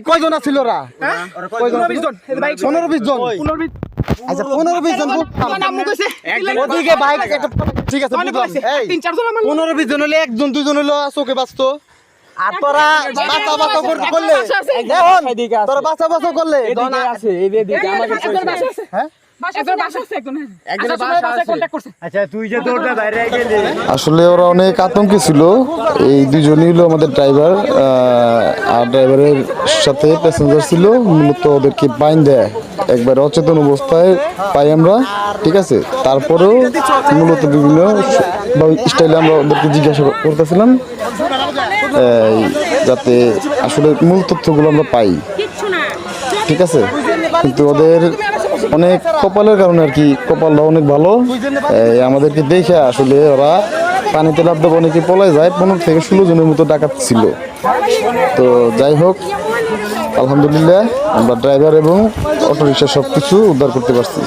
কয়জন আছিল ওরা? 15-20 জন। আচ্ছা 15-20 জন ওদিকে বাইক ঠিক আছে 15-20 জন হলে 1-2 জন হলো চোখে বাঁচতো। আর তোরা বাঁচা করলে তোরা বাঁচা করলে আসলে ওরা অনেক আতঙ্কে ছিল। এই দুজনই হলো আমাদের ড্রাইভার আর ড্রাইভারের সাথে প্যাসেঞ্জার ছিল। মূলত ওদেরকে বাইন দেয় একবার অচেতন অবস্থায় পাই আমরা, ঠিক আছে। তারপরেও মূলত বিভিন্ন স্টাইলে আমরা ওদেরকে জিজ্ঞাসা করতেছিলাম যাতে আসলে মূল তথ্যগুলো আমরা পাই, ঠিক আছে। কিন্তু ওদের অনেক কপালের কারণে আর কি, কপালটা অনেক ভালো। আমাদেরকে দেখে আসলে ওরা পানিতে লাফ দেবে অনেকে পলায় যায়। 15-16 জনের মতো ডাকাত ছিল। তো যাই হোক, আলহামদুলিল্লাহ আমরা ড্রাইভার এবং অটোরিকশা সব কিছু উদ্ধার করতে পারছি।